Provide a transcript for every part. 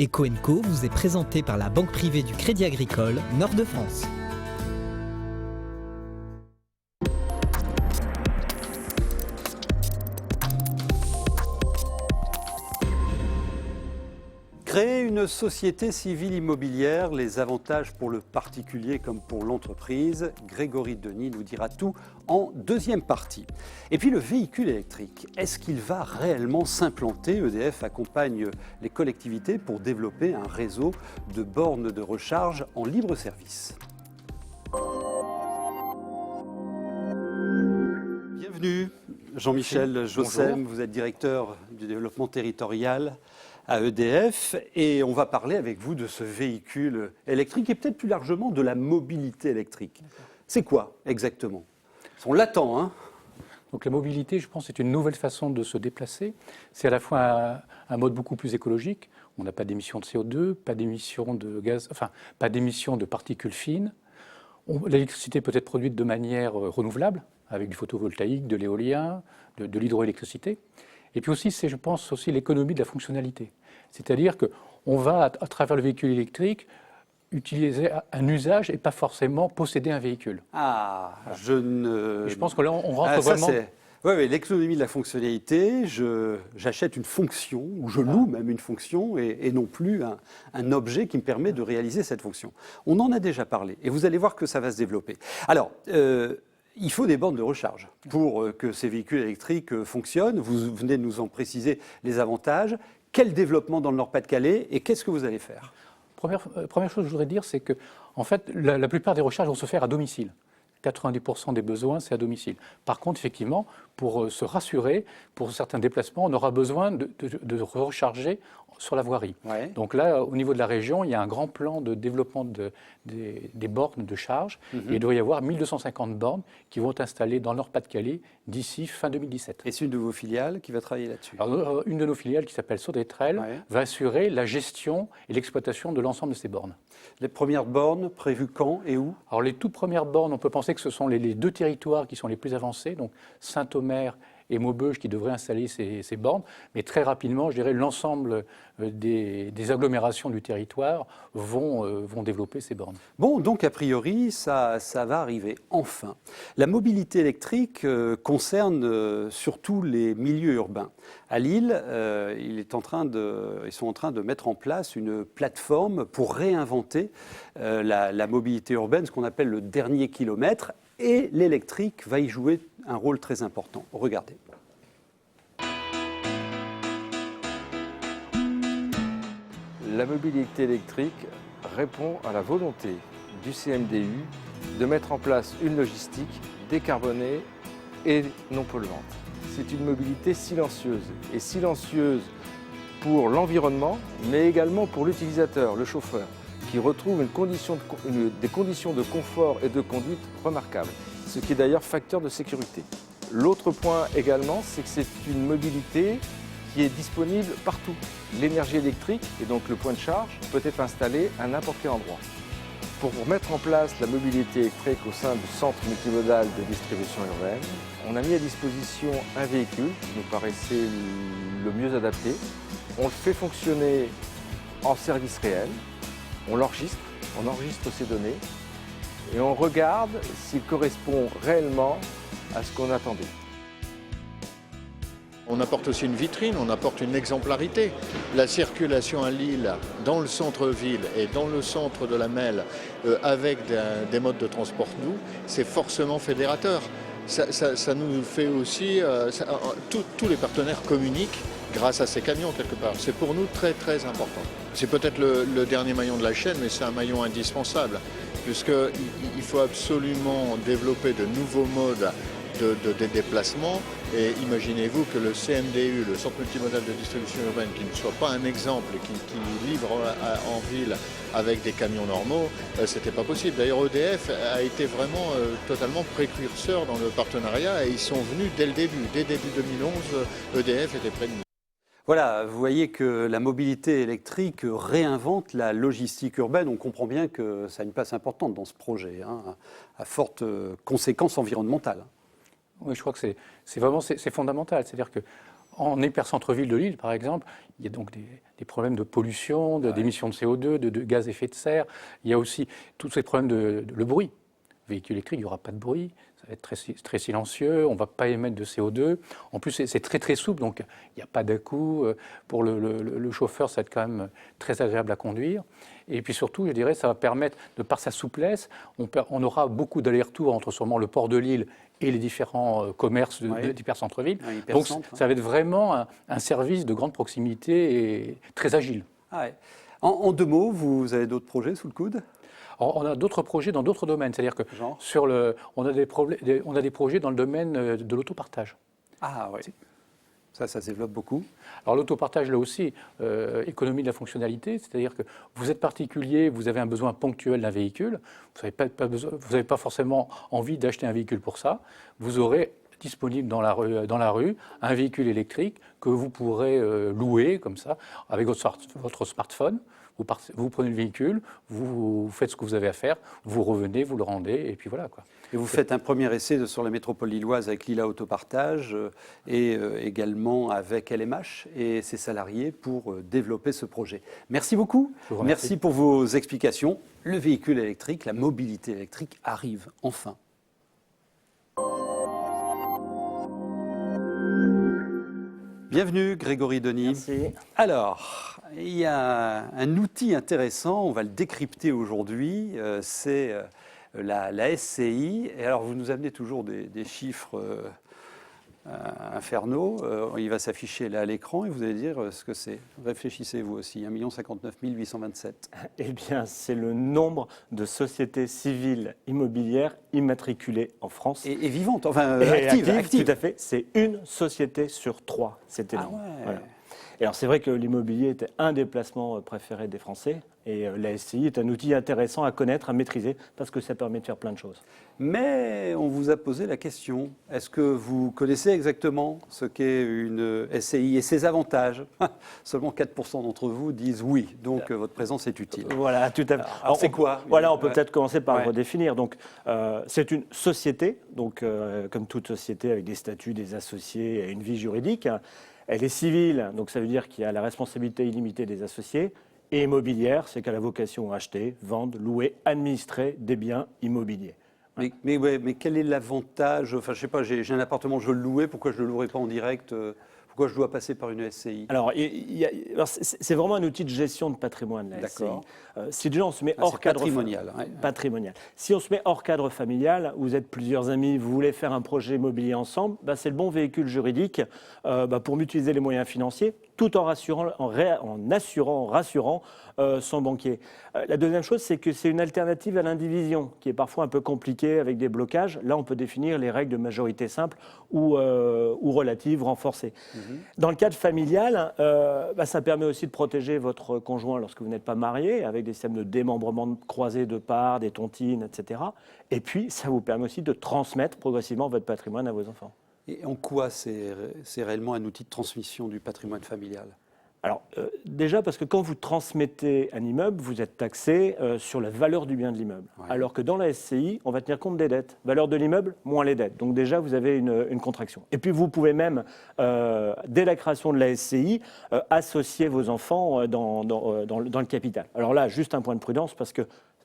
Eco & Co vous est présenté par la Banque privée du Crédit Agricole Nord-de-France. Créer une société civile immobilière, les avantages pour le particulier comme pour l'entreprise. Grégory Denis nous dira tout en deuxième partie. Et puis le véhicule électrique, est-ce qu'il va réellement s'implanter? EDF accompagne les collectivités pour développer un réseau de bornes de recharge en libre service. Bienvenue, Jean-Michel Jossem, vous êtes directeur du développement territorial à EDF et on va parler avec vous de ce véhicule électrique et peut-être plus largement de la mobilité électrique. C'est quoi exactement? On l'attend, hein? Donc la mobilité, je pense, c'est une nouvelle façon de se déplacer. C'est à la fois un mode beaucoup plus écologique. On n'a pas d'émissions de CO2, pas d'émissions de gaz, enfin pas d'émissions de particules fines. L'électricité peut être produite de manière renouvelable, avec du photovoltaïque, de l'éolien, de l'hydroélectricité. Et puis aussi, c'est, je pense, aussi l'économie de la fonctionnalité. C'est-à-dire qu'on va, à travers le véhicule électrique, utiliser un usage et pas forcément posséder un véhicule. Ah, Et je pense que là, on rentre vraiment... Oui, l'économie de la fonctionnalité, j'achète une fonction, ou je loue même une fonction, et non plus un objet qui me permet de réaliser cette fonction. On en a déjà parlé, et vous allez voir que ça va se développer. Alors, il faut des bornes de recharge pour que ces véhicules électriques fonctionnent. Vous venez de nous en préciser les avantages. Quel développement dans le Nord-Pas-de-Calais et qu'est-ce que vous allez faire? Première chose que je voudrais dire, c'est que en fait, la plupart des recharges vont se faire à domicile. 90% des besoins, c'est à domicile. Par contre, effectivement, pour se rassurer, pour certains déplacements, on aura besoin de recharger sur la voirie. Ouais. Donc là, au niveau de la région, il y a un grand plan de développement des bornes de charge. Et il doit y avoir 1250 bornes qui vont être installées dans le Nord-Pas-de-Calais d'ici fin 2017. Et c'est une de vos filiales qui va travailler là-dessus? Alors, une de nos filiales qui s'appelle Sodexo va assurer la gestion et l'exploitation de l'ensemble de ces bornes. Les premières bornes prévues quand et où? Alors les toutes premières bornes, on peut penser que ce sont les deux territoires qui sont les plus avancés, donc Saint-Omer et Maubeuge qui devraient installer ces bornes. Mais très rapidement, je dirais, l'ensemble des agglomérations du territoire vont développer ces bornes. Bon, donc a priori, ça va arriver enfin. La mobilité électrique concerne surtout les milieux urbains. À Lille, ils sont en train de mettre en place une plateforme pour réinventer la mobilité urbaine, ce qu'on appelle le dernier kilomètre. Et l'électrique va y jouer un rôle très important. Regardez. La mobilité électrique répond à la volonté du CMDU de mettre en place une logistique décarbonée et non polluante. C'est une mobilité silencieuse, et silencieuse pour l'environnement, mais également pour l'utilisateur, le chauffeur, qui retrouve des conditions de confort et de conduite remarquables, ce qui est d'ailleurs facteur de sécurité. L'autre point également, c'est que c'est une mobilité qui est disponible partout. L'énergie électrique, et donc le point de charge, peut être installé à n'importe quel endroit. Pour mettre en place la mobilité électrique au sein du centre multimodal de distribution urbaine, on a mis à disposition un véhicule qui nous paraissait le mieux adapté. On le fait fonctionner en service réel. On enregistre ces données et on regarde s'il correspond réellement à ce qu'on attendait. On apporte aussi une vitrine, on apporte une exemplarité. La circulation à Lille, dans le centre-ville et dans le centre de la Melle, avec des modes de transport doux, c'est forcément fédérateur. Ça nous fait aussi... tous les partenaires communiquent grâce à ces camions quelque part. C'est pour nous très très important. C'est peut-être le dernier maillon de la chaîne, mais c'est un maillon indispensable, puisqu'il faut absolument développer de nouveaux modes de déplacement. Et imaginez-vous que le CMDU, le Centre multimodal de distribution urbaine, qui ne soit pas un exemple, qui livre en ville avec des camions normaux, c'était pas possible. D'ailleurs, EDF a été vraiment totalement précurseur dans le partenariat et ils sont venus dès le début. Dès début 2011, EDF était près de nous. Voilà, vous voyez que la mobilité électrique réinvente la logistique urbaine. On comprend bien que ça a une place importante dans ce projet, hein, à fortes conséquences environnementales. Oui, je crois que c'est fondamental. C'est-à-dire que En hypercentre-ville de Lille, par exemple, il y a donc des problèmes de pollution, d'émissions de CO2, de gaz à effet de serre. Il y a aussi tous ces problèmes le bruit. Véhicule électrique, il n'y aura pas de bruit, ça va être très silencieux, on ne va pas émettre de CO2. En plus, c'est très très souple, donc il n'y a pas d'à-coup. Pour le chauffeur, ça va être quand même très agréable à conduire. Et puis surtout, je dirais, ça va permettre, de par sa souplesse, on aura beaucoup d'allers-retours entre sûrement le port de Lille et les différents commerces d'hypercentre-ville. Donc ça va être vraiment un service de grande proximité et très agile. Ah ouais. En 2 mots, vous avez d'autres projets sous le coude ? Alors, on a d'autres projets dans d'autres domaines, c'est-à-dire que on a des projets dans le domaine de l'autopartage. Ah oui, ça se développe beaucoup. Alors l'autopartage, là aussi, économie de la fonctionnalité, c'est-à-dire que vous êtes particulier, vous avez un besoin ponctuel d'un véhicule, vous n'avez pas forcément envie d'acheter un véhicule pour ça, vous aurez disponible dans la rue un véhicule électrique que vous pourrez louer comme ça, avec votre smartphone. Vous prenez le véhicule, vous faites ce que vous avez à faire, vous revenez, vous le rendez, et puis voilà, quoi. Et vous faites un premier essai sur la métropole lilloise avec Lila Autopartage et également avec LMH et ses salariés pour développer ce projet. Merci beaucoup. Merci pour vos explications. Le véhicule électrique, la mobilité électrique arrive enfin. Bienvenue Grégory Denis. Merci. Alors, il y a un outil intéressant, on va le décrypter aujourd'hui, c'est la SCI. Et alors vous nous amenez toujours des chiffres infernaux, il va s'afficher là à l'écran et vous allez dire ce que c'est. Réfléchissez vous aussi, 1 059 827. Eh bien, c'est le nombre de sociétés civiles immobilières immatriculées en France. Et vivantes, enfin Et actives. Tout à fait, c'est une société sur 3, c'est énorme. Ah ouais. Voilà. Et alors c'est vrai que l'immobilier était un des placements préférés des Français et la SCI est un outil intéressant à connaître, à maîtriser parce que ça permet de faire plein de choses. Mais on vous a posé la question, est-ce que vous connaissez exactement ce qu'est une SCI et ses avantages? Seulement 4% d'entre vous disent oui, donc votre présence est utile. Voilà, tout à fait. Alors c'est quoi? Voilà, on peut peut-être commencer par Ouais. le redéfinir. Donc, c'est une société, donc comme toute société avec des statuts, des associés et une vie juridique. Elle est civile, donc ça veut dire qu'il y a la responsabilité illimitée des associés. Et immobilière, c'est qu'elle a vocation à acheter, vendre, louer, administrer des biens immobiliers. Mais quel est l'avantage? Enfin, je sais pas, j'ai un appartement, je veux le louer, pourquoi je ne le louerai pas en direct? Pourquoi je dois passer par une SCI? Alors, c'est vraiment un outil de gestion de patrimoine, la SCI. D'accord. Si déjà on se met hors cadre patrimonial. Ouais. patrimonial. Si on se met hors cadre familial, vous êtes plusieurs amis, vous voulez faire un projet immobilier ensemble, c'est le bon véhicule juridique pour mutualiser les moyens financiers, tout en rassurant son banquier. La deuxième chose, c'est que c'est une alternative à l'indivision, qui est parfois un peu compliquée avec des blocages. Là, on peut définir les règles de majorité simple ou relative, renforcée. Dans le cadre familial, ça permet aussi de protéger votre conjoint lorsque vous n'êtes pas marié, avec des systèmes de démembrement croisé de parts, des tontines, etc. Et puis, ça vous permet aussi de transmettre progressivement votre patrimoine à vos enfants. Et en quoi c'est réellement un outil de transmission du patrimoine familial? Alors, déjà parce que quand vous transmettez un immeuble, vous êtes taxé sur la valeur du bien de l'immeuble. Ouais. Alors que dans la SCI, on va tenir compte des dettes. Valeur de l'immeuble, moins les dettes. Donc déjà, vous avez une contraction. Et puis, vous pouvez même, dès la création de la SCI, associer vos enfants dans le capital. Alors là, juste un point de prudence, parce que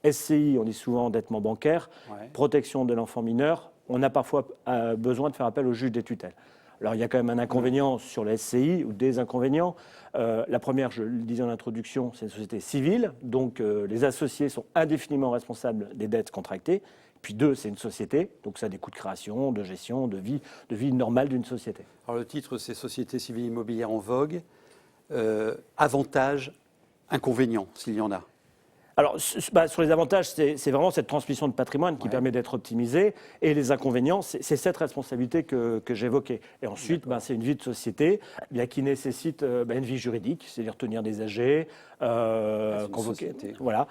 SCI, on dit souvent endettement bancaire, Ouais. protection de l'enfant mineur, on a parfois besoin de faire appel au juge des tutelles. Alors, il y a quand même un inconvénient sur la SCI, ou des inconvénients. La première, je le disais en introduction, c'est une société civile, donc les associés sont indéfiniment responsables des dettes contractées. Puis 2, c'est une société, donc ça a des coûts de création, de gestion, de vie normale d'une société. Alors le titre, c'est Société civile immobilière en vogue. Avantages, inconvénients, s'il y en a. Alors, sur les avantages, c'est vraiment cette transmission de patrimoine qui permet d'être optimisée. Et les inconvénients, c'est cette responsabilité que j'évoquais. Et ensuite, c'est une vie de société qui nécessite une vie juridique, c'est-à-dire tenir des AG, convoquer. Voilà.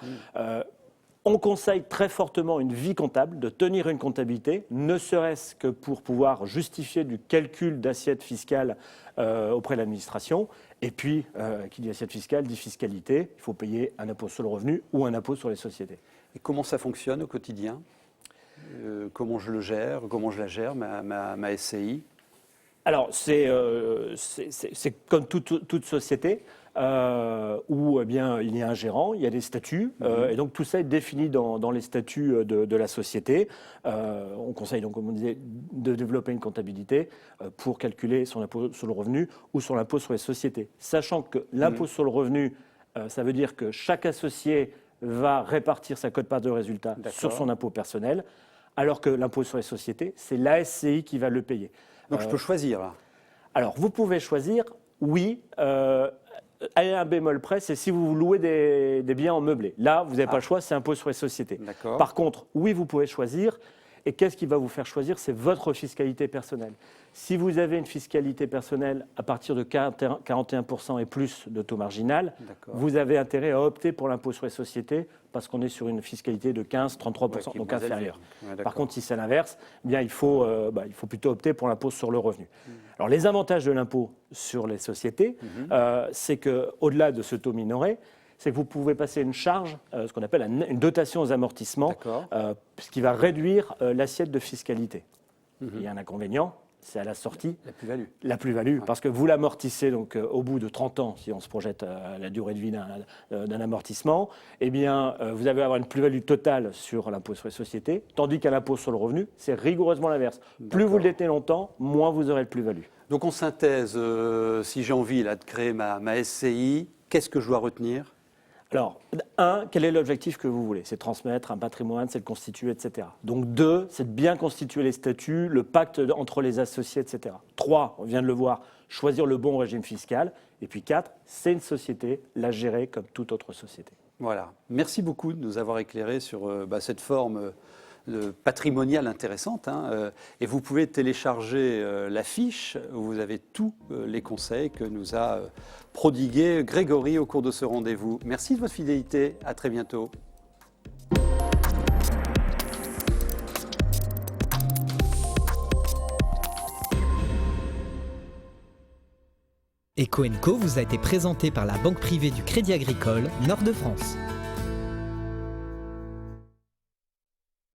On conseille très fortement une vie comptable, de tenir une comptabilité, ne serait-ce que pour pouvoir justifier du calcul d'assiette fiscale auprès de l'administration. Et puis, qui dit assiette fiscale, dit fiscalité. Il faut payer un impôt sur le revenu ou un impôt sur les sociétés. Et comment ça fonctionne au quotidien? Comment je le gère? Comment je la gère, ma SCI? Alors, c'est comme toute société où eh bien, il y a un gérant, il y a des statuts, et donc tout ça est défini dans les statuts de la société. On conseille donc, comme on disait, de développer une comptabilité pour calculer son impôt sur le revenu ou sur l'impôt sur les sociétés. Sachant que l'impôt sur le revenu, ça veut dire que chaque associé va répartir sa quote-part de résultat sur son impôt personnel, alors que l'impôt sur les sociétés, c'est la SCI qui va le payer. Donc je peux choisir là. Alors, vous pouvez choisir, oui, à un bémol près, c'est si vous louez des biens en meublé. Là, vous n'avez pas le choix, c'est impôt sur les sociétés. Par contre, oui, vous pouvez choisir. Et qu'est-ce qui va vous faire choisir? C'est votre fiscalité personnelle. Si vous avez une fiscalité personnelle à partir de 41% et plus de taux marginal, vous avez intérêt à opter pour l'impôt sur les sociétés parce qu'on est sur une fiscalité de 15-33%, donc inférieure. Par contre, si c'est l'inverse, eh bien, il faut plutôt opter pour l'impôt sur le revenu. Alors, les avantages de l'impôt sur les sociétés, c'est qu'au-delà de ce taux minoré, c'est que vous pouvez passer une charge, ce qu'on appelle une dotation aux amortissements, ce qui va réduire l'assiette de fiscalité. Il y a un inconvénient, c'est à la sortie. La plus-value, parce que vous l'amortissez donc au bout de 30 ans, si on se projette à la durée de vie d'un amortissement, eh bien, vous allez avoir une plus-value totale sur l'impôt sur les sociétés, tandis qu'à l'impôt sur le revenu, c'est rigoureusement l'inverse. Plus vous le détenez longtemps, moins vous aurez de plus-value. Donc en synthèse, si j'ai envie là, de créer ma SCI, qu'est-ce que je dois retenir ? Alors, 1, quel est l'objectif que vous voulez? C'est transmettre un patrimoine, c'est le constituer, etc. Donc 2, c'est de bien constituer les statuts, le pacte entre les associés, etc. 3, on vient de le voir, choisir le bon régime fiscal. Et puis 4, c'est une société, la gérer comme toute autre société. Voilà. Merci beaucoup de nous avoir éclairé sur cette forme patrimoniale intéressante. Et vous pouvez télécharger la fiche où vous avez tous les conseils que nous a prodigués Grégory au cours de ce rendez-vous. Merci de votre fidélité. À très bientôt. Eco & Co vous a été présenté par la banque privée du Crédit Agricole Nord de France.